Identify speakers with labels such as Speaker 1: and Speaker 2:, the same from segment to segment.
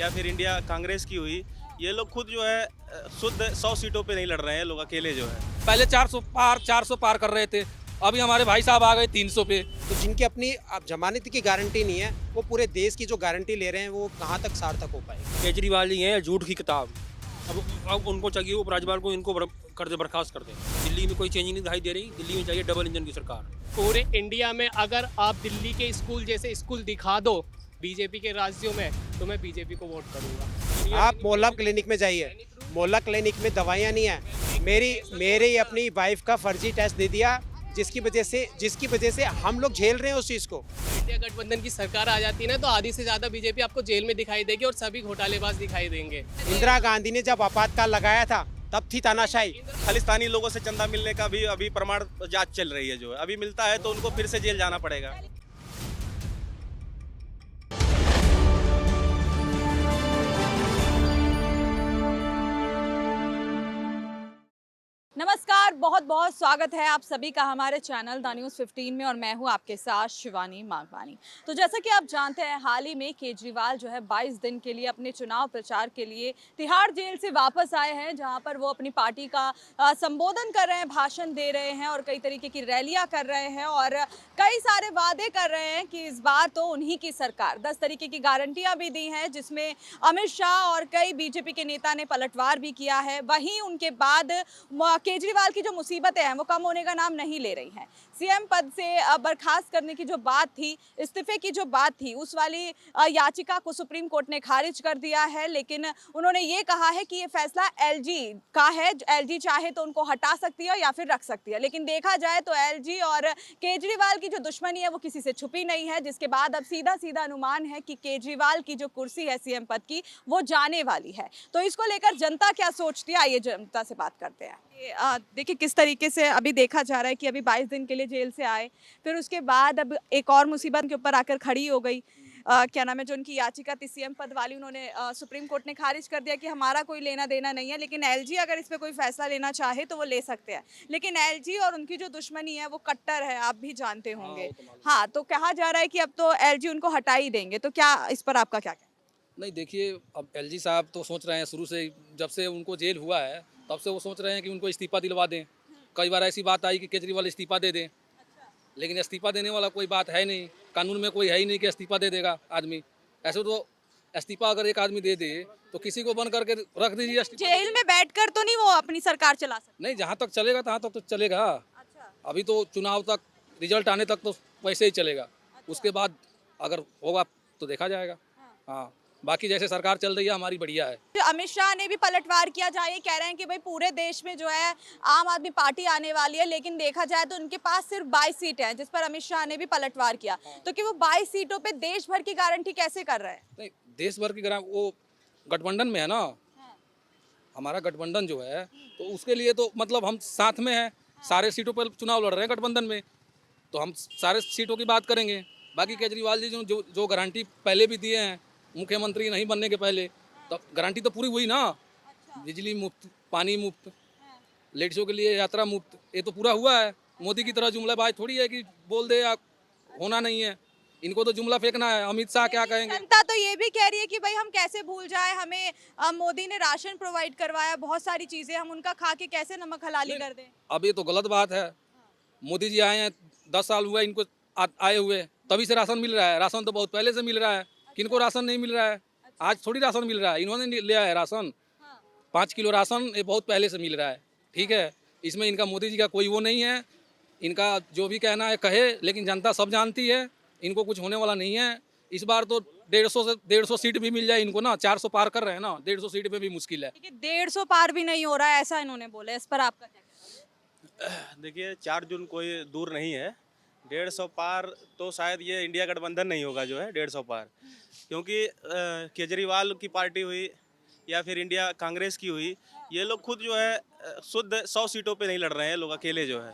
Speaker 1: या फिर इंडिया कांग्रेस की हुई, ये लोग खुद जो है शुद्ध 100 सीटों पे नहीं लड़ रहे हैं, लोग अकेले जो है।
Speaker 2: पहले 400 पार कर रहे थे। अभी हमारे भाई साहब आ गए 300 पे।
Speaker 3: तो जिनकी अपनी अब जमानत की गारंटी नहीं है, वो पूरे देश की जो गारंटी ले रहे हैं, वो कहाँ तक सार्थक हो पाएगी।
Speaker 2: केजरीवाल जी हैं झूठ की किताब। अब उनको चाहिए उपराज्यपाल को इनको कर दे, बर्खास्त कर दे। दिल्ली में कोई चेंज नहीं दिखाई दे रही। दिल्ली में चाहिए डबल इंजन की सरकार।
Speaker 4: पूरे इंडिया में अगर आप दिल्ली के स्कूल जैसे स्कूल दिखा दो बीजेपी के राज्यों में, तो मैं बीजेपी को वोट करूंगा।
Speaker 3: आप मोहल्ला क्लिनिक में जाइए, मोहल्ला क्लिनिक में दवाइयाँ नहीं है। मेरी अपनी वाइफ का फर्जी टेस्ट दे दिया, जिसकी वजह से हम लोग झेल रहे हैं उस चीज़ को।
Speaker 4: इंडिया गठबंधन की सरकार आ जाती है ना, तो आधी से ज्यादा बीजेपी आपको जेल में दिखाई देगी और सभी घोटालेबाज दिखाई देंगे।
Speaker 3: इंदिरा गांधी ने जब आपातकाल लगाया था, तब थी तानाशाही।
Speaker 1: खालिस्तानी लोगों से चंदा मिलने का भी अभी प्रमाण जांच चल रही है जो है। अभी मिलता है तो उनको फिर से जेल जाना पड़ेगा।
Speaker 5: नमस्कार, बहुत बहुत स्वागत है आप सभी का हमारे चैनल द न्यूज़ 15 में और मैं हूं आपके साथ शिवानी माघवानी। तो जैसा कि आप जानते हैं, हाल ही में केजरीवाल जो है 22 दिन के लिए अपने चुनाव प्रचार के लिए तिहाड़ जेल से वापस आए हैं, जहां पर वो अपनी पार्टी का संबोधन कर रहे हैं, भाषण दे रहे हैं और कई तरीके की रैलियां कर रहे हैं और कई सारे वादे कर रहे हैं कि इस बार तो उन्हीं की सरकार। 10 तरीके की गारंटियां भी दी हैं, जिसमें अमित शाह और कई बीजेपी के नेता ने पलटवार भी किया है। वहीं उनके बाद केजरीवाल की जो मुसीबतें हैं वो कम होने का नाम नहीं ले रही हैं। सीएम पद से बर्खास्त करने की जो बात थी, इस्तीफे की जो बात थी, उस वाली याचिका को सुप्रीम कोर्ट ने खारिज कर दिया है। लेकिन उन्होंने ये कहा है कि ये फैसला एलजी का है, एलजी चाहे तो उनको हटा सकती है या फिर रख सकती है। लेकिन देखा जाए तो एलजी और केजरीवाल की जो दुश्मनी है वो किसी से छुपी नहीं है, जिसके बाद अब सीधा सीधा अनुमान है कि केजरीवाल की जो कुर्सी है सीएम पद की, वो जाने वाली है। तो इसको लेकर जनता क्या सोचती है, आइए जनता से बात करते हैं। देखिए किस तरीके से अभी देखा जा रहा है कि अभी 22 दिन के लिए जेल से आए, फिर उसके बाद अब एक और मुसीबत के ऊपर आकर खड़ी हो गई। क्या नाम है, जो उनकी याचिका थी सीएम पद वाली, उन्होंने सुप्रीम कोर्ट ने खारिज कर दिया कि हमारा कोई लेना देना नहीं है। लेकिन एलजी अगर इस पे कोई फैसला लेना चाहे तो वो ले सकते हैं। लेकिन एलजी और उनकी जो दुश्मनी है वो कट्टर है, आप भी जानते होंगे। हाँ, तो कहा जा रहा है कि अब तो एलजी उनको हटा ही देंगे। तो क्या इस पर आपका क्या कहना है?
Speaker 2: नहीं, देखिए, अब एलजी साहब तो सोच रहे हैं शुरू से, जब से उनको जेल हुआ है तब से वो सोच रहे हैं कि उनको इस्तीफा दिलवा दें। कई बार ऐसी बात आई कि केजरीवाल इस्तीफा दे दें, लेकिन इस्तीफा देने वाला कोई बात है नहीं। कानून में कोई है ही नहीं कि इस्तीफा दे देगा आदमी। ऐसे तो इस्तीफा अगर एक आदमी दे दे तो किसी को बंद करके रख दीजिए।
Speaker 5: जेल में बैठकर तो नहीं वो अपनी सरकार चला सकते?
Speaker 2: नहीं, जहाँ तक चलेगा तहाँ तक तो चलेगा।
Speaker 5: अच्छा।
Speaker 2: अभी तो चुनाव तक, रिजल्ट आने तक तो वैसे ही चलेगा। उसके बाद अगर होगा तो देखा जाएगा। हाँ, बाकी जैसे सरकार चल रही है हमारी बढ़िया है।
Speaker 5: अमित शाह ने भी पलटवार किया, जाए कह रहे हैं कि भाई पूरे देश में जो है आम आदमी पार्टी आने वाली है। लेकिन देखा जाए तो उनके पास सिर्फ 22 सीटें हैं, जिस पर अमित शाह ने भी पलटवार किया। तो कि वो 22 सीटों पे देश भर की गारंटी कैसे कर रहे हैं?
Speaker 2: नहीं, देश भर की ग्राम वो गठबंधन में है ना। हमारा गठबंधन जो है तो उसके लिए तो मतलब हम साथ में हैं। सारे सीटों पर चुनाव लड़ रहे हैं गठबंधन में, तो हम सारे सीटों की बात करेंगे। बाकी केजरीवाल जी जो गारंटी पहले भी दिए हैं मुख्यमंत्री नहीं बनने के पहले, तब गारंटी तो पूरी हुई ना। बिजली मुफ्त, पानी मुफ्त, लेडीजों के लिए यात्रा मुफ्त, ये तो पूरा हुआ है। मोदी की तरह जुमलाबाज थोड़ी है कि बोल दे या होना नहीं है। इनको तो जुमला फेंकना है। अमित शाह क्या कहेंगे?
Speaker 5: जनता तो ये भी कह रही है कि भाई हम कैसे भूल जाए, हमें मोदी ने राशन प्रोवाइड करवाया, बहुत सारी चीजें, हम उनका खा के कैसे नमक हलाली कर दें?
Speaker 2: अब ये तो गलत बात है। मोदी जी आए हैं, 10 साल हुए इनको आए हुए, तभी से राशन मिल रहा है। राशन तो बहुत पहले से मिल रहा है। किनको राशन नहीं मिल रहा है? आज थोड़ी राशन मिल रहा है, इन्होंने लिया है राशन। 5 किलो राशन ये बहुत पहले से मिल रहा है। ठीक है, इसमें इनका मोदी जी का कोई वो नहीं है। इनका जो भी कहना है कहे, लेकिन जनता सब जानती है इनको कुछ होने वाला नहीं है। इस बार तो 150 सीट भी मिल जाए इनको ना। 400 पार कर रहे हैं ना, 150 सीट पे भी मुश्किल है।
Speaker 5: 150 पार भी नहीं हो रहा है, ऐसा इन्होंने बोला। इस पर आपका क्या कहना है?
Speaker 1: देखिए 4 जून कोई दूर नहीं है। 150 पार तो शायद ये इंडिया गठबंधन नहीं होगा जो है 150 पार, क्योंकि केजरीवाल की पार्टी हुई या फिर इंडिया कांग्रेस की हुई, ये लोग खुद जो है शुद्ध 100 सीटों पे नहीं लड़ रहे हैं, लोग अकेले जो है।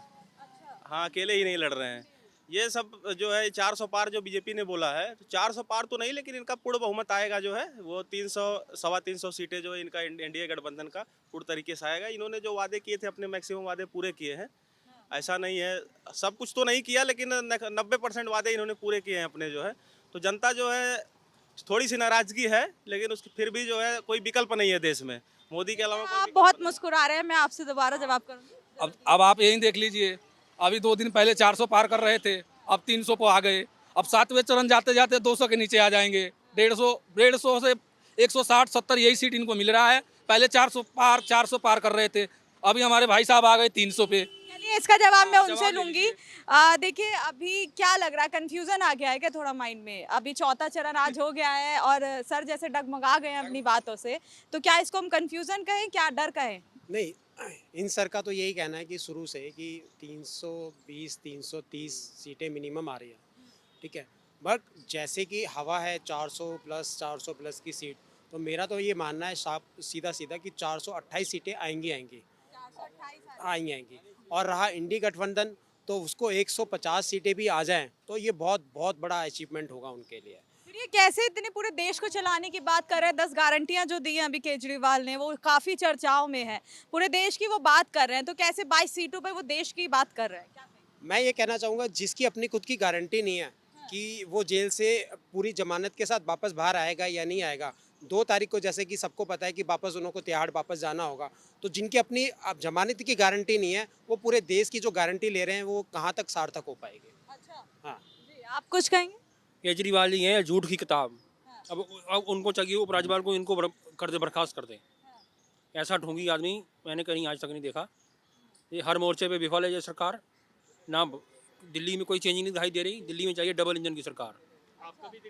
Speaker 1: हाँ, अकेले ही नहीं लड़ रहे हैं। ये सब जो है 400 पार जो बीजेपी ने बोला है, तो 400 पार तो नहीं, लेकिन इनका पूर्ण बहुमत आएगा जो है वो 300 सवा 300 सीटें जो है इनका एनडीए गठबंधन का पूर्ण तरीके से आएगा। इन्होंने जो वादे किए थे अपने मैक्सिमम वादे पूरे किए हैं। ऐसा नहीं है, सब कुछ तो नहीं किया, लेकिन 90% वादे इन्होंने पूरे किए हैं अपने जो है। तो जनता जो है थोड़ी सी नाराजगी है, लेकिन उसकी फिर भी जो है कोई विकल्प नहीं है देश में, मोदी के अलावा कोई
Speaker 5: आप
Speaker 1: विकल्प
Speaker 5: बहुत मुस्कुरा रहे हैं, मैं आपसे दोबारा जवाब करूंगी।
Speaker 2: अब आप यही देख लीजिए, अभी 2 दिन पहले 400 पार कर रहे थे, अब 300 पे आ गए। अब 7वें चरण जाते जाते 200 के नीचे आ जाएंगे। 150 से 160-70 यही सीट इनको मिल रहा है। पहले 400 पार कर रहे थे, अभी हमारे भाई साहब आ गए 300 पे।
Speaker 5: चलिए, इसका जवाब मैं
Speaker 2: हाँ,
Speaker 5: उनसे
Speaker 2: जवाब ले
Speaker 5: लूंगी। देखिए, अभी क्या लग रहा है, कंफ्यूजन आ गया है क्या थोड़ा माइंड में? अभी चौथा चरण आज हो गया है और सर जैसे डगमगा गए हैं अपनी बातों से, तो क्या इसको हम कंफ्यूजन कहें, क्या डर कहें?
Speaker 3: नहीं, इन सर का तो यही कहना है कि शुरू से कि 320 330 सीटें मिनिमम आ रही है, ठीक है। बट जैसे कि हवा है 400 प्लस की सीट, तो मेरा तो ये मानना है साफ सीधा सीधा कि 428 सीटें आएंगी आएंगी। और रहा इंडी गठबंधन, तो उसको 150 सीटें भी आ जाएं तो ये बहुत बहुत बड़ा अचीवमेंट होगा उनके लिए।
Speaker 5: फिर ये कैसे इतने पूरे देश को चलाने की बात कर रहे हैं? 10 गारंटियां जो दी हैं अभी केजरीवाल ने, वो काफी चर्चाओं में है, पूरे देश की वो बात कर रहे हैं, तो कैसे 22 सीटों पे वो देश की बात कर रहे हैं? क्या कहेंगे?
Speaker 3: मैं ये कहना चाहूँगा, जिसकी अपनी खुद की गारंटी नहीं है कि वो जेल से पूरी जमानत के साथ वापस बाहर आएगा या नहीं आएगा, 2 तारीख को जैसे कि सबको पता है कि वापस उनको तिहाड़ वापस जाना होगा, तो जिनकी अपनी अब जमानत की गारंटी नहीं है, वो पूरे देश की जो गारंटी ले रहे हैं वो कहाँ तक सार्थक हो पाएगी।
Speaker 5: अच्छा
Speaker 3: हाँ,
Speaker 5: जी, आप कुछ कहेंगे?
Speaker 6: केजरीवाल जी हैं झूठ की किताब। अब उनको चाहिए उपराज्यपाल को इनको कर दे, बर्खास्त कर दे। ऐसा ढोंगी आदमी मैंने कहीं आज तक नहीं देखा। ये हर मोर्चे पे विफल है ये सरकार। ना दिल्ली में कोई चेंज नहीं दिखाई दे रही, दिल्ली में चाहिए डबल इंजन की सरकार।
Speaker 4: आप कभी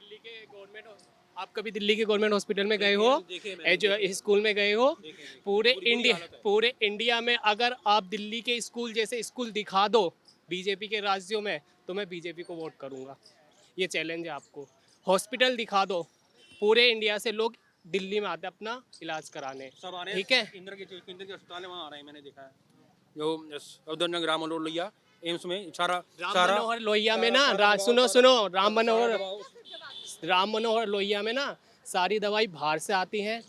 Speaker 4: दिल्ली के गवर्नमेंट हॉस्पिटल में गए हो, जो स्कूल में गए हो? पूरे इंडिया में अगर आप दिल्ली के स्कूल जैसे स्कूल दिखा दो बीजेपी के राज्यों में, तो मैं बीजेपी को वोट करूंगा। ये चैलेंज है आपको। हॉस्पिटल दिखा दो, पूरे इंडिया से लोग दिल्ली में आते हैं अपना इलाज कराने,
Speaker 6: सब आ रहे हैं,
Speaker 4: ठीक है।
Speaker 6: केंद्र के अस्पताल है, वहाँ आ रहे हैं, मैंने देखा है। जो उधर राम मनोहर लोहिया एम्स में सारा
Speaker 4: राम मनोहर लोहिया में ना, सुनो राम मनोहर लोहिया में ना सारी दवाई बाहर से आती हैं,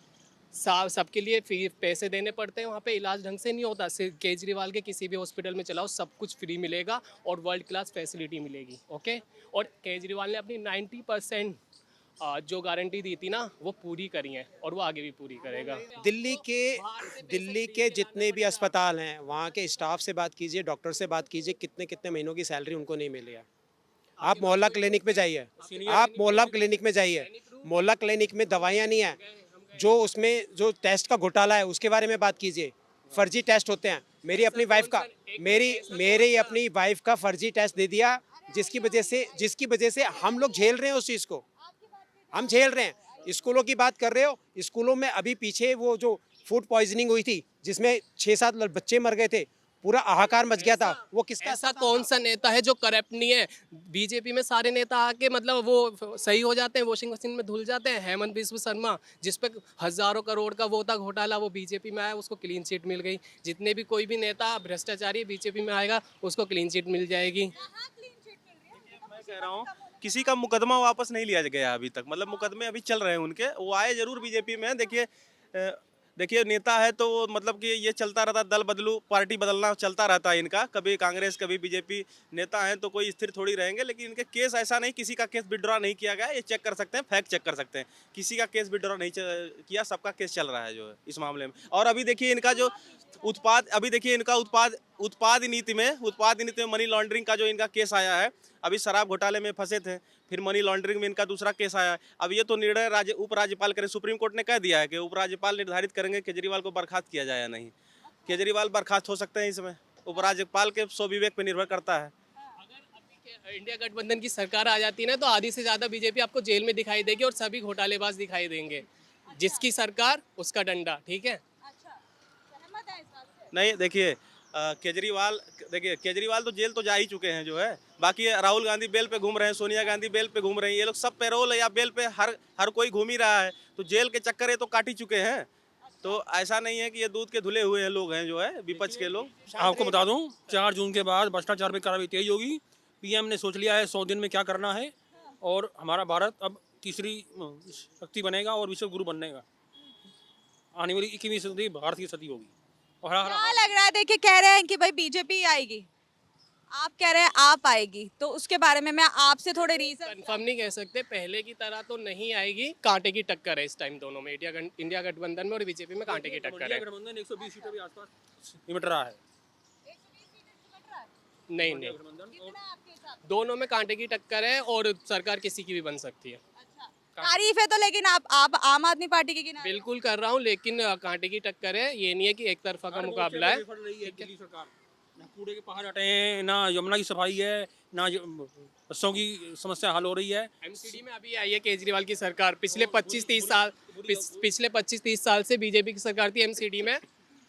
Speaker 4: सबके लिए पैसे देने पड़ते हैं, वहाँ पे इलाज ढंग से नहीं होता। केजरीवाल के किसी भी हॉस्पिटल में चलाओ, सब कुछ फ्री मिलेगा और वर्ल्ड क्लास फैसिलिटी मिलेगी, ओके। और केजरीवाल ने अपनी 90% जो गारंटी दी थी ना, वो पूरी करी है और वो आगे भी पूरी करेगा।
Speaker 3: दिल्ली के जितने भी अस्पताल हैं, वहाँ के स्टाफ से बात कीजिए, डॉक्टर से बात कीजिए, कितने कितने महीनों की सैलरी उनको नहीं मिली है। आप मोहल्ला क्लिनिक में जाइए, मोहल्ला क्लिनिक में दवाइयाँ नहीं है, जो उसमें जो टेस्ट का घोटाला है उसके बारे में बात कीजिए। फर्जी टेस्ट होते हैं। मेरी अपनी वाइफ का फर्जी टेस्ट दे दिया, जिसकी वजह से हम लोग झेल रहे हैं उस चीज़ को, हम झेल रहे हैं। स्कूलों की बात कर रहे हो, स्कूलों में अभी पीछे वो जो फूड पॉइजनिंग हुई थी जिसमें 6-7 बच्चे मर गए थे, पूरा हाहाकार मच गया था, वो किसका?
Speaker 4: ऐसा कौन सा नेता है जो करप्ट नहीं है? बीजेपी में सारे नेता आके मतलब वो सही हो जाते हैं, वॉशिंग मशीन में धुल जाते हैं। हेमंत बिस्व शर्मा, जिस पे हजारों करोड़ का वो था घोटाला, वो बीजेपी में आया, उसको क्लीन चिट मिल गई। जितने भी कोई भी नेता भ्रष्टाचारी बीजेपी में आएगा, उसको क्लीन चिट मिल जाएगी।
Speaker 1: मैं कह रहा हूँ, किसी का मुकदमा वापस नहीं लिया गया अभी तक, मतलब मुकदमे अभी चल रहे हैं उनके। वो आए जरूर बीजेपी में, देखिए नेता है तो मतलब कि ये चलता रहता, दल बदलू, पार्टी बदलना चलता रहता है इनका, कभी कांग्रेस कभी बीजेपी। नेता हैं तो कोई स्थिर थोड़ी रहेंगे, लेकिन इनके केस ऐसा नहीं, किसी का केस विड्रॉ नहीं किया गया, ये चेक कर सकते हैं, फैक्ट चेक कर सकते हैं। किसी का केस विड्रॉ नहीं किया, सबका केस चल रहा है जो है इस मामले में। और अभी देखिए इनका जो उत्पाद नीति में मनी लॉन्ड्रिंग का जो इनका केस आया है, अभी शराब घोटाले में फंसे थे, फिर मनी लॉन्ड्रिंग में इनका दूसरा केस आया है। अब ये तो निर्णय उपराज्यपाल करे, सुप्रीम कोर्ट ने कह दिया है कि उपराज्यपाल निर्धारित करेंगे केजरीवाल को बर्खास्त किया जाए या नहीं। केजरीवाल बर्खास्त हो सकते हैं इसमें, उपराज्यपाल के स्वविवेक पर निर्भर करता है।
Speaker 4: अगर इंडिया गठबंधन की सरकार आ जाती है ना, तो आधी से ज्यादा बीजेपी आपको जेल में दिखाई देगी और सभी घोटालेबाज दिखाई देंगे। जिसकी सरकार उसका डंडा, ठीक है।
Speaker 1: नहीं, देखिए केजरीवाल तो जेल तो जा ही चुके हैं जो है। बाकी राहुल गांधी बेल पे घूम रहे हैं, सोनिया गांधी बेल पे घूम रही हैं, ये लोग सब पैरोल या बेल पे हर कोई घूम ही रहा है, तो जेल के चक्कर ये तो काट ही चुके हैं। तो ऐसा नहीं है कि ये दूध के धुले हुए हैं लोग हैं जो है, विपक्ष के लोग।
Speaker 6: आपको बता दूं, 4 जून के बाद भ्रष्टाचार में कार्रवाई तेज होगी। पीएम ने सोच लिया है 100 दिन में क्या करना है, और हमारा भारत अब तीसरी शक्ति बनेगा और विश्व गुरु बनेगा। आने वाली 21वीं सदी भारत की सदी होगी। और
Speaker 5: क्या लग रहा है? देखिए, कह रहे हैं कि भाई बीजेपी आएगी। आप कह रहे हैं आप आएगी, तो उसके बारे में मैं आपसे थोड़े रीजन
Speaker 4: कंफर्म नहीं कह सकते, पहले की तरह तो नहीं आएगी, कांटे की टक्कर है इस टाइम दोनों में, इंडिया गठबंधन में और बीजेपी में कांटे की टक्कर है।
Speaker 6: गठबंधन 120 सीटों के आसपास सिमट रहा है।
Speaker 4: नहीं नहीं, दोनों में कांटे की टक्कर है और सरकार किसी की भी बन सकती है।
Speaker 5: तारीफ है तो, लेकिन आप आम आदमी पार्टी के किनारे
Speaker 4: बिल्कुल कर रहा हूँ, लेकिन कांटे की टक्कर है, ये नहीं है कि एक तरफा का मुकाबला है।
Speaker 6: दिल्ली सरकार ना कूड़े के पहाड़ हटे हैं, ना यमुना की सफाई है, ना बसों की समस्या हल हो रही है।
Speaker 4: एमसीडी में अभी आई है केजरीवाल की सरकार, पिछले 25-30 साल से बीजेपी की सरकार थी एमसीडी में,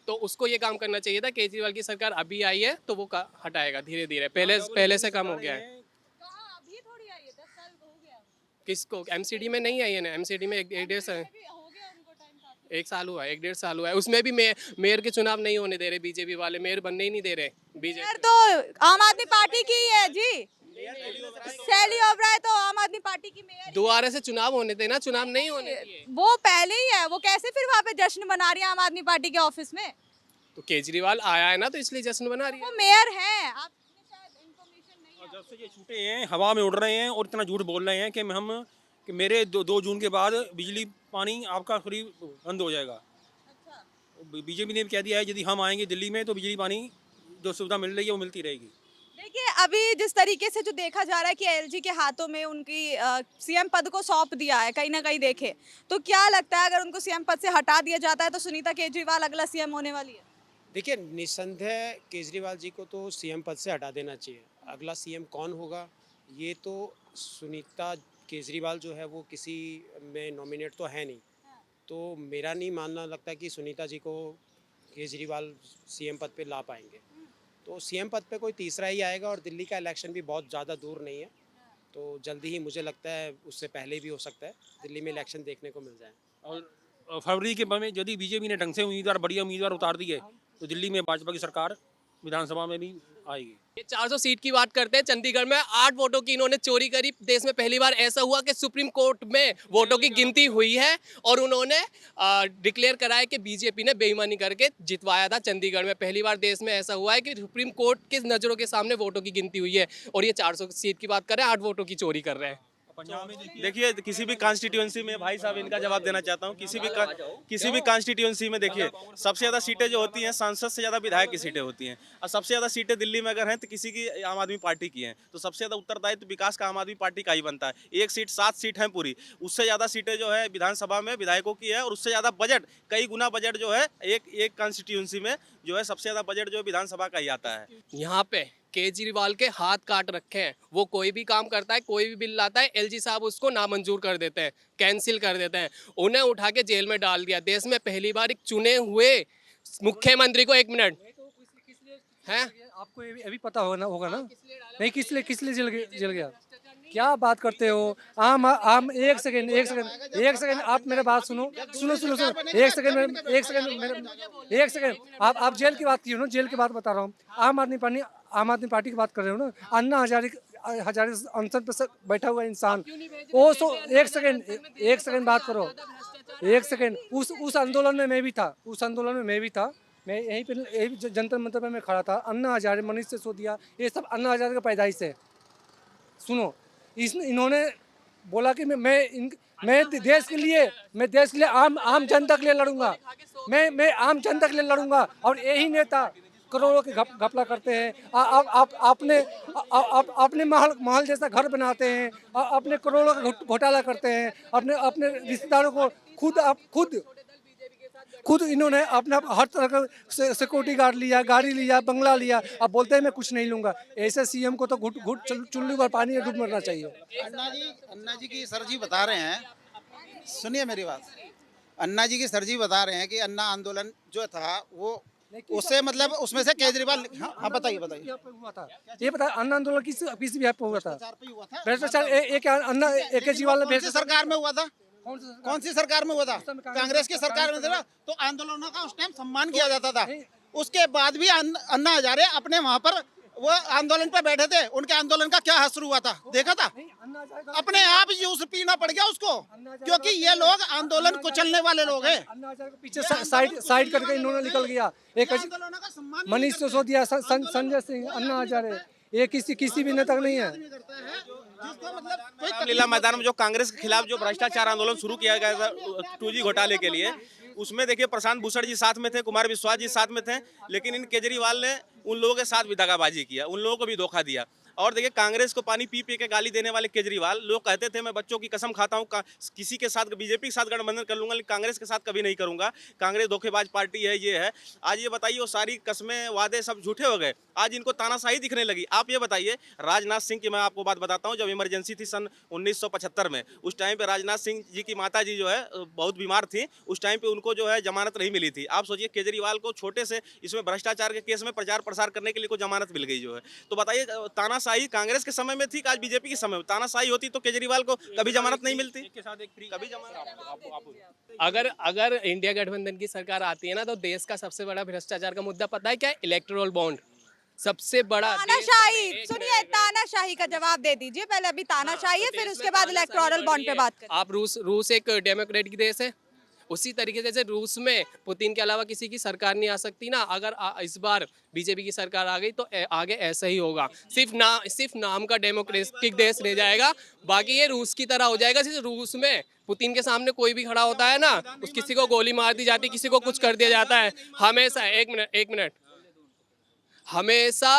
Speaker 4: तो उसको ये काम करना चाहिए था। केजरीवाल की सरकार अभी आई है तो वो हटाएगा धीरे धीरे, पहले से कम हो गया है।
Speaker 5: अभी थोड़ी आई है, 10 साल हो गया।
Speaker 4: किसको? एमसीडी में नहीं आई है ना, एमसीडी में एक डेढ़ साल,
Speaker 5: हो गया उनको टाइम।
Speaker 4: 1 साल हुआ है, 1-1.5 साल हुआ है। उसमें भी मेयर के चुनाव नहीं होने दे रहे बीजेपी वाले, मेयर बनने ही नहीं दे रहे बीजेपी।
Speaker 5: मेयर तो आम आदमी पार्टी की ही है जी, शैली ओबराय तो आम आदमी पार्टी की मेयर।
Speaker 4: दोबारा से चुनाव होने देना, चुनाव नहीं होने दिए
Speaker 5: वो पहले ही है, वो कैसे फिर वहाँ पे जश्न मना रही है आम आदमी पार्टी के ऑफिस में?
Speaker 4: तो केजरीवाल आया है ना, तो इसलिए जश्न बना रही है।
Speaker 5: वो मेयर है, आप शायद इन्फॉर्मेशन नहीं है।
Speaker 6: जब से ये छूटे हैं, हवा में उड़ रहे हैं और इतना झूठ बोल रहे हैं कि मेरे 2 जून के बाद बिजली पानी आपका फ्री बंद हो जाएगा। बीजेपी ने कह दिया है यदि हम आएंगे दिल्ली में तो बिजली पानी जो सुविधा मिल रही है वो मिलती रहेगी।
Speaker 5: देखिए, अभी जिस तरीके से जो देखा जा रहा है कि एलजी के हाथों में उनकी सीएम पद को सौंप दिया है, कहीं ना कहीं देखे तो क्या लगता है अगर उनको सीएम पद से हटा दिया जाता है तो सुनीता केजरीवाल अगला सीएम होने वाली है?
Speaker 3: देखिए, निस्संदेह केजरीवाल जी को तो सीएम पद से हटा देना चाहिए। अगला सीएम कौन होगा ये तो सुनीता केजरीवाल जो है वो किसी में नॉमिनेट तो है नहीं, तो मेरा नहीं मानना लगता कि सुनीता जी को केजरीवाल सीएम पद पे ला पाएंगे। तो सीएम पद पे कोई तीसरा ही आएगा और दिल्ली का इलेक्शन भी बहुत ज़्यादा दूर नहीं है, तो जल्दी ही मुझे लगता है उससे पहले भी हो सकता है दिल्ली में इलेक्शन देखने को मिल जाए।
Speaker 6: और फरवरी के में यदि बीजेपी ने ढंग से उम्मीदवार बढ़िया उम्मीदवार उतार दिए तो दिल्ली में भाजपा की सरकार विधानसभा में भी आएगी।
Speaker 4: ये 400 सीट की बात करते हैं। चंडीगढ़ में 8 वोटों की इन्होंने चोरी करी। देश में पहली बार ऐसा हुआ कि सुप्रीम कोर्ट में वोटों की गिनती हुई है और उन्होंने डिक्लेयर कराया कि बीजेपी ने बेईमानी करके जितवाया था चंडीगढ़ में। पहली बार देश में ऐसा हुआ है कि सुप्रीम कोर्ट की नज़रों के सामने वोटों की गिनती हुई है और ये 400 सीट की बात कर रहे हैं, 8 वोटों की चोरी कर रहे हैं।
Speaker 1: देखिए, किसी भी कॉन्स्टिट्यूंसी में, भाई साहब इनका जवाब देना चाहता हूँ, किसी भी कॉन्स्टिट्यूंसी में देखिए सबसे ज़्यादा सीटें जो होती हैं सांसद से ज़्यादा विधायक की सीटें होती हैं, और सबसे ज़्यादा सीटें दिल्ली में अगर हैं तो किसी की आम आदमी पार्टी की हैं, तो सबसे ज़्यादा उत्तरदायित्व विकास का आम आदमी पार्टी का ही बनता है। 1 सीट 7 सीट हैं पूरी, उससे ज़्यादा सीटें जो है विधानसभा में विधायकों की है और उससे ज़्यादा बजट, कई गुना बजट जो है एक कॉन्स्टिट्यूंसी में जो है सबसे ज़्यादा बजट जो है विधानसभा का ही आता है।
Speaker 4: यहाँ पे केजरीवाल के हाथ काट रखे हैं। वो कोई भी काम करता है, कोई भी बिल लाता है, एलजी साहब उसको नामंजूर कर देते हैं, कैंसिल कर देते हैं। उन्हें उठा के जेल में डाल दिया। देश में पहली बार एक चुने हुए मुख्यमंत्री को, 1 मिनट है,
Speaker 7: आपको अभी पता होगा ना नहीं किस लिए जल गया? क्या बात करते हो? आम एक सेकंड आप मेरे बात सुनो। एक सेकंड आप जेल की बात की हो ना, जेल की बात बता रहा हूँ। आम आदमी पार्टी की बात कर रहे हो ना। अन्ना हजारे अनशन पे बैठा हुआ इंसान, वो एक सेकंड बात करो, एक सेकंड। उस आंदोलन में मैं भी था, मैं यही जंतर मंतर पे मैं खड़ा था। अन्ना हजारे, मनीष सिसोदिया, ये सब अन्ना हजारे का पैदाइश है। सुनो, इन्होंने बोला कि मैं देश के लिए आम जनता के लिए लड़ूंगा, मैं आम जनता के लिए लड़ूंगा। और यही नेता करोड़ों के घपला करते हैं। अपने महल जैसा घर बनाते हैं, अपने करोड़ों का घोटाला करते हैं, अपने रिश्तेदारों को खुद इन्होंने अपना हर तरह का सिक्योरिटी गार्ड लिया, गाड़ी लिया, बंगला लिया। अब बोलते हैं मैं कुछ नहीं लूंगा। ऐसे सीएम को तो घुट चुल्लू भर पानी में डूब मरना चाहिए।
Speaker 8: अन्ना जी की सर जी बता रहे हैं, सुनिए मेरी बात। अन्ना जी की सर जी बता रहे हैं कि अन्ना आंदोलन जो था वो उससे मतलब उसमें से केजरीवाल, हाँ बताइए
Speaker 7: हुआ था ये बता। अन्ना आंदोलन किस बिहार पे हुआ था? भ्रष्टाचार केजरीवाल ने
Speaker 8: सरकार में हुआ था। कौन सी सरकार में हुआ था? कांग्रेस की सरकार में था। तो आंदोलनों का उस टाइम सम्मान किया जाता था। उसके बाद भी अन्ना हजारे अपने वहां पर वो आंदोलन पे बैठे थे। उनके आंदोलन का क्या असर हुआ था देखा था? अपने आप जूस पीना पड़ गया उसको, क्योंकि ये लोग आंदोलन कुचलने वाले लोग हैं।
Speaker 7: पीछे साइड करके इन्होंने निकल गया। एक मनीष सिसोदिया, संजय सिंह, अन्ना हजारे, ये किसी भी नेता का नहीं है।
Speaker 8: जिसको मतलब कोई
Speaker 1: रामलीला मैदान में जो कांग्रेस के खिलाफ जो भ्रष्टाचार आंदोलन शुरू किया गया था 2G घोटाले के लिए, उसमें देखिए प्रशांत भूषण जी साथ में थे, कुमार विश्वास जी साथ में थे, लेकिन इन केजरीवाल ने उन लोगों के साथ भी दगाबाजी किया, उन लोगों को भी धोखा दिया। और देखिए कांग्रेस को पानी पी पी के गाली देने वाले केजरीवाल, लोग कहते थे मैं बच्चों की कसम खाता हूँ किसी के साथ बीजेपी के साथ गठबंधन कर लूंगा, लेकिन कांग्रेस के साथ कभी नहीं करूंगा, कांग्रेस धोखेबाज पार्टी है, ये है। आज ये बताइए वो सारी कस्में वादे सब झूठे हो गए, आज इनको तानाशाही दिखने लगी। आप ये बताइए राजनाथ सिंह की मैं आपको बात बताता हूँ, जब इमरजेंसी थी सन 1975 में, उस टाइम पे राजनाथ सिंह जी की माता जी जो है बहुत बीमार थी, उस टाइम पे उनको जो है जमानत नहीं मिली थी। आप सोचिए केजरीवाल को छोटे से इसमें भ्रष्टाचार के केस में प्रचार प्रसार करने के लिए कोई जमानत मिल गई जो है। तो बताइए तानाशाही कांग्रेस के समय में थी, आज बीजेपी के समय में तानाशाही होती तो केजरीवाल को कभी जमानत नहीं मिलती, कभी जमानत।
Speaker 4: अगर इंडिया गठबंधन की सरकार आती है ना, तो देश का सबसे बड़ा भ्रष्टाचार का मुद्दा पता है क्या है? इलेक्टोरल बॉन्ड सबसे बड़ा।
Speaker 5: तानाशाही, सुनिए तानाशाही का जवाब दे दीजिए पहले, अभी तानाशाही है, फिर उसके बाद इलेक्टोरल बॉन्ड पे बात करें।
Speaker 4: आप रूस एक डेमोक्रेटिक देश है, उसी तरीके से जैसे रूस में पुतिन के अलावा किसी की सरकार नहीं आ सकती ना, अगर इस बार बीजेपी की सरकार आ गई तो आगे ऐसा ही होगा। सिर्फ नाम का डेमोक्रेटिक देश रह जाएगा, बाकी ये रूस की तरह हो जाएगा। जैसे रूस में पुतिन के सामने कोई भी खड़ा होता है ना, उस किसी को गोली मार दी जाती, किसी को कुछ कर दिया जाता है हमेशा। एक मिनट हमेशा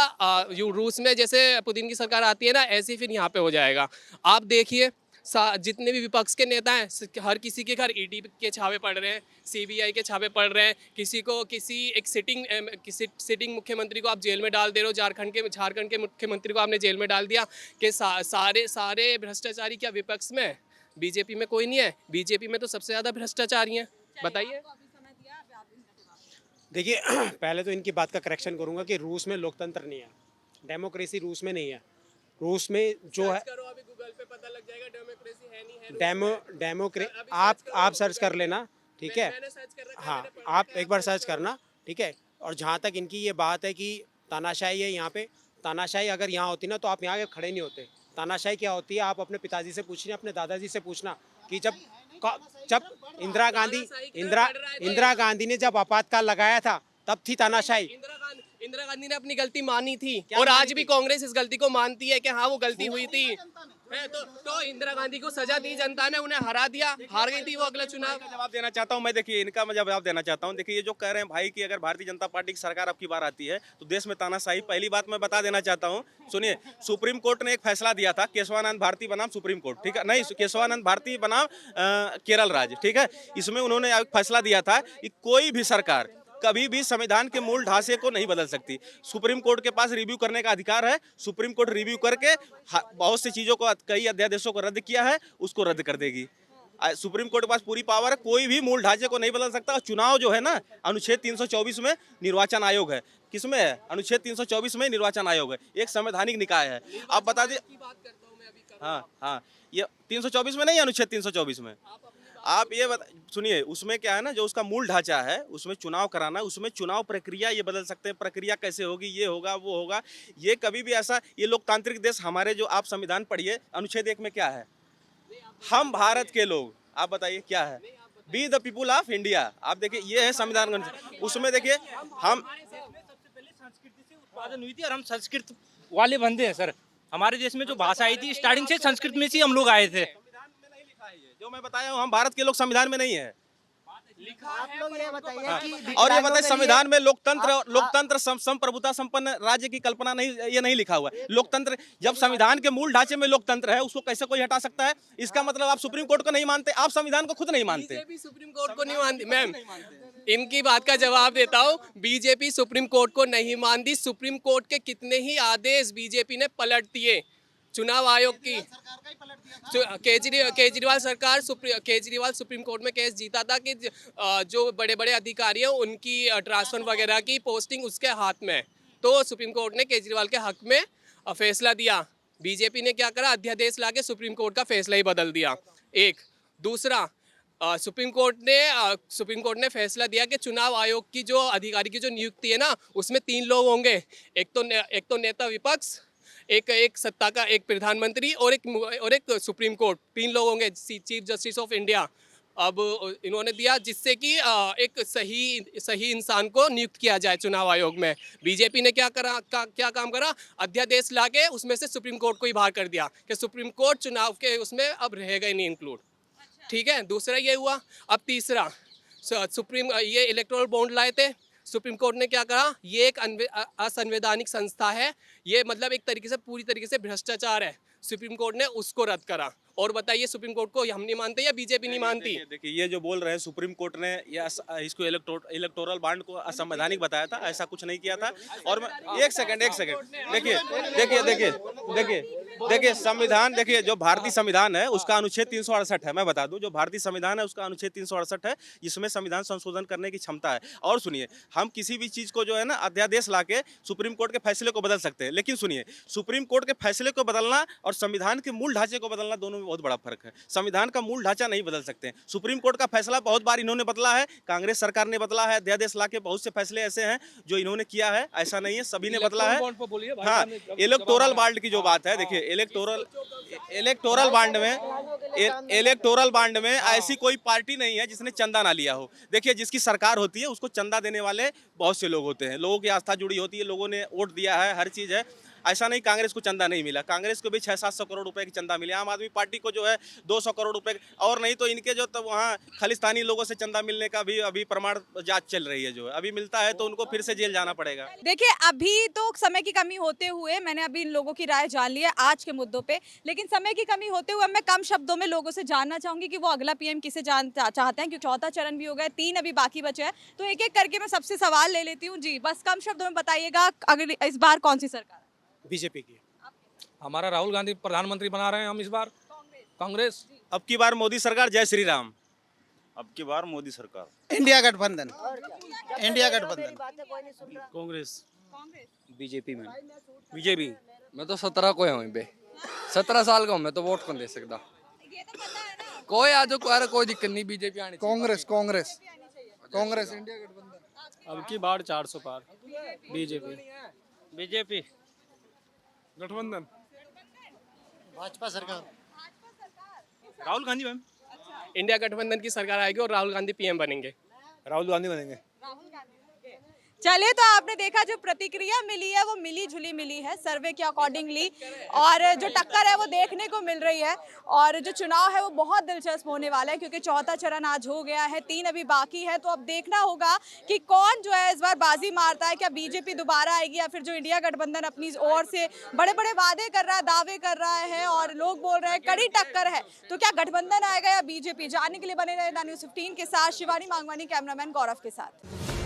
Speaker 4: रूस में जैसे पुतिन की सरकार आती है ना, ऐसे ही फिर यहाँ पे हो जाएगा। आप देखिए जितने भी विपक्ष के नेता हैं, हर किसी के घर ईडी के छापे पड़ रहे हैं, सीबीआई के छापे पड़ रहे हैं, किसी एक सिटिंग मुख्यमंत्री को आप जेल में डाल दे रहे हो। झारखंड के मुख्यमंत्री को आपने जेल में डाल दिया कि सारे भ्रष्टाचारी क्या विपक्ष में? बीजेपी में कोई नहीं है, बीजेपी में तो सबसे ज्यादा भ्रष्टाचारी हैं। बताइए।
Speaker 3: देखिए पहले तो इनकी बात का करेक्शन करूंगा कि रूस में लोकतंत्र नहीं है, डेमोक्रेसी रूस में नहीं है। रूस में जो है
Speaker 4: अभी गूगल पे पता लग जाएगा, डेमोक्रेसी है नहीं है।
Speaker 3: आप सर्च कर लेना, ठीक है?
Speaker 4: मैंने सर्च कर रखा है,
Speaker 3: हाँ,
Speaker 4: मैंने पढ़ा
Speaker 3: आप
Speaker 4: है,
Speaker 3: एक बार सर्च करना, ठीक है? और जहाँ तक इनकी ये बात है कि तानाशाही है यहाँ पे, तानाशाही अगर यहाँ होती ना तो आप यहाँ के खड़े नहीं होते। तानाशाही क्या होती है आप अपने पिताजी से पूछना, अपने दादाजी से पूछना कि जब इंदिरा गांधी ने जब आपातकाल लगाया था तब थी तानाशाही।
Speaker 4: इंदिरा गांधी ने अपनी गलती मानी थी, और आज भी कांग्रेस इस गलती को मानती है कि हाँ वो गलती हुई थी। तो इंदिरा गांधी को सजा दी जनता ने, उन्हें हरा दिया, हार गई थी वो अगला चुनाव।
Speaker 1: जवाब देना चाहता हूं मैं, देखिए इनका मैं जवाब देना चाहता हूं। देखिए ये जो कह रहे हैं भाई कि अगर भारतीय जनता पार्टी की सरकार अब की बार आती है तो देश में तानाशाही, पहली बात मैं बता देना चाहता हूं, सुनिए सुप्रीम कोर्ट ने एक फैसला दिया था, केशवानंद भारती बनाम सुप्रीम कोर्ट, ठीक है? नहीं, केशवानंद भारती बनाम केरल राज्य, ठीक है? इसमें उन्होंने एक फैसला दिया था कि कोई भी सरकार कभी भी संविधान के मूल ढांचे को नहीं बदल सकती। सुप्रीम कोर्ट के पास रिव्यू करने का अधिकार है, सुप्रीम कोर्ट रिव्यू करके बहुत सी चीजों को, कई अध्यादेशों को रद्द किया है, उसको रद्द कर देगी। सुप्रीम कोर्ट के पास पूरी पावर है, कोई भी मूल ढांचे को नहीं बदल सकता। और चुनाव जो है ना, अनुच्छेद 324 में निर्वाचन आयोग है, किसमें है? अनुच्छेद 324 में निर्वाचन आयोग है, एक संवैधानिक निकाय है। आप बता दें। हाँ, ये 324 में नहीं है, अनुच्छेद 324 में। आप ये सुनिए, उसमें क्या है ना, जो उसका मूल ढांचा है उसमें चुनाव कराना, उसमें चुनाव प्रक्रिया ये बदल सकते हैं, प्रक्रिया कैसे होगी, ये होगा वो होगा, ये कभी भी ऐसा, ये लोकतांत्रिक देश हमारे, जो आप संविधान पढ़िए, अनुच्छेद 1 में क्या है? हम भारत के लोग, आप बताइए क्या है? Be the people of India. आप देखिए ये है संविधान, उसमें देखिए हम
Speaker 6: उत्पादन हुई थी और हम संस्कृत वाले बंदे हैं सर। हमारे देश में जो भाषा आई थी स्टार्टिंग से संस्कृत में से हम लोग आए थे।
Speaker 1: जो मैं बताया हूँ, हम भारत के लोग संविधान में नहीं है।
Speaker 8: आप लोग ये बताइए कि
Speaker 1: और ये बताइए संविधान में लोकतंत्र संप्रभुता संपन्न राज्य की कल्पना नहीं, ये नहीं लिखा हुआ है। लोकतंत्र, जब संविधान के मूल ढांचे में लोकतंत्र है, उसको कैसे कोई हटा सकता है? इसका मतलब आप सुप्रीम कोर्ट को नहीं मानते, आप संविधान को खुद नहीं मानते।
Speaker 4: बीजेपी सुप्रीम कोर्ट को नहीं मानती। मैम इनकी बात का जवाब देता हूँ, बीजेपी सुप्रीम कोर्ट को नहीं मानती। सुप्रीम कोर्ट के कितने ही आदेश बीजेपी ने पलट दिए। चुनाव आयोग की केजरीवाल सुप्रीम कोर्ट में केस जीता था कि जो बड़े बड़े अधिकारी हैं उनकी ट्रांसफर वगैरह की पोस्टिंग उसके हाथ में, तो सुप्रीम कोर्ट ने केजरीवाल के हक में फैसला दिया। बीजेपी ने क्या करा, अध्यादेश लाके सुप्रीम कोर्ट का फैसला ही बदल दिया। एक दूसरा, सुप्रीम कोर्ट ने फैसला दिया कि चुनाव आयोग की जो अधिकारी की जो नियुक्ति है ना, उसमें 3 लोग होंगे, एक तो नेता विपक्ष, एक सत्ता का, एक प्रधानमंत्री और एक सुप्रीम कोर्ट, 3 लोग होंगे, चीफ जस्टिस ऑफ इंडिया। अब इन्होंने दिया जिससे कि एक सही इंसान को नियुक्त किया जाए चुनाव आयोग में। बीजेपी ने क्या काम करा, अध्यादेश लाके उसमें से सुप्रीम कोर्ट को ही बाहर कर दिया कि सुप्रीम कोर्ट चुनाव के उसमें अब रहेगा ही नहीं इंक्लूड। ठीक है, दूसरा ये हुआ। अब तीसरा, ये इलेक्टोरल बॉन्ड लाए थे, सुप्रीम कोर्ट ने क्या कहा, ये एक असंवैधानिक संस्था है, ये मतलब एक तरीके से पूरी तरीके से भ्रष्टाचार है। सुप्रीम कोर्ट ने उसको रद्द करा। और बताइए, सुप्रीम कोर्ट को हम नहीं मानते या बीजेपी नहीं मानती?
Speaker 1: देखिए ये जो बोल रहे हैं सुप्रीम कोर्ट ने या इसको इलेक्टोरल बॉन्ड को असंवैधानिक बताया था, ऐसा कुछ नहीं किया था। और एक सेकंड देखिए संविधान, देखिए जो भारतीय संविधान है उसका अनुच्छेद 368 है। मैं बता दूं, जो भारतीय संविधान है उसका अनुच्छेद 368 है, जिसमें संविधान संशोधन करने की क्षमता है। और सुनिए, हम किसी भी चीज को जो है ना अध्यादेश लाके सुप्रीम कोर्ट के फैसले को बदल सकते हैं, लेकिन सुनिए, सुप्रीम कोर्ट के फैसले को बदलना और संविधान के मूल ढांचे को बदलना दोनों में बहुत बड़ा फर्क है। संविधान का मूल ढांचा नहीं बदल सकते। सुप्रीम कोर्ट का फैसला बहुत बार इन्होंने बदला है, कांग्रेस सरकार ने बदला है, अध्यादेश लाके बहुत से फैसले ऐसे हैं जो इन्होंने किया है, ऐसा नहीं है, सभी ने बदला है। हाँ, इलेक्टोरल बॉन्ड की जो बात है, देखिए इलेक्टोरल बॉन्ड में ऐसी कोई पार्टी नहीं है जिसने चंदा ना लिया हो। देखिए जिसकी सरकार होती है उसको चंदा देने वाले बहुत से लोग होते हैं, लोगों की आस्था जुड़ी होती है, लोगों ने वोट दिया है, हर चीज है। ऐसा नहीं कांग्रेस को चंदा नहीं मिला, कांग्रेस को भी 600-700 करोड़ रुपए की चंदा मिले, आम आदमी पार्टी को जो है 200 करोड़ रुपए, और नहीं तो इनके जो तब वहाँ खालिस्तानी लोगों से चंदा मिलने का भी अभी प्रमाण जांच चल रही है, जो है अभी मिलता है तो उनको फिर से जेल जाना पड़ेगा।
Speaker 5: देखिए अभी तो समय की कमी होते हुए मैंने अभी इन लोगों की राय जान ली है आज के मुद्दों पे, लेकिन समय की कमी होते हुए मैं कम शब्दों में लोगों से जानना चाहूंगी कि वो अगला पीएम किसे चाहते हैं, क्योंकि चौथा चरण भी हो गया, 3 अभी बाकी बचे हैं। तो एक एक करके मैं सबसे सवाल ले लेती हूँ जी, बस कम शब्दों में बताइएगा अगली इस बार कौन सी सरकार?
Speaker 3: बीजेपी की।
Speaker 2: हमारा राहुल गांधी प्रधानमंत्री बना रहे हैं हम इस बार, कांग्रेस।
Speaker 1: अब की बार मोदी सरकार, जय श्री राम।
Speaker 9: अब की बार मोदी सरकार।
Speaker 8: इंडिया गठबंधन, इंडिया गठबंधन।
Speaker 1: कांग्रेस।
Speaker 6: बीजेपी में बीजेपी।
Speaker 7: मैं तो 17 को हूँ पे, 17 साल का हूँ मैं, तो वोट कौन दे सकता? कोई आ जाओ, कोई दिक्कत नहीं, बीजेपी आनी चाहिए।
Speaker 10: कांग्रेस कांग्रेस कांग्रेस इंडिया गठबंधन।
Speaker 1: अब की बार 400 पार, बीजेपी।
Speaker 10: गठबंधन।
Speaker 8: भाजपा सरकार।
Speaker 1: राहुल गांधी मैम।
Speaker 4: इंडिया गठबंधन की सरकार आएगी और राहुल गांधी पीएम बनेंगे।
Speaker 10: राहुल गांधी बनेंगे।
Speaker 5: चलिए, तो आपने देखा जो प्रतिक्रिया मिली है वो मिली जुली मिली है सर्वे के अकॉर्डिंगली, और जो टक्कर है वो देखने को मिल रही है। और जो चुनाव है वो बहुत दिलचस्प होने वाला है, क्योंकि चौथा चरण आज हो गया है, 3 अभी बाकी है। तो अब देखना होगा कि कौन जो है इस बार बाजी मारता है, क्या बीजेपी दोबारा आएगी या फिर जो इंडिया गठबंधन अपनी ओर से बड़े बड़े वादे कर रहा है, दावे कर रहा है और लोग बोल रहे हैं कड़ी टक्कर है। तो क्या गठबंधन आएगा या बीजेपी? जानने के लिए बने रहे द न्यूज़ 15 के साथ शिवानी मांगवानी, कैमरामैन गौरव के साथ।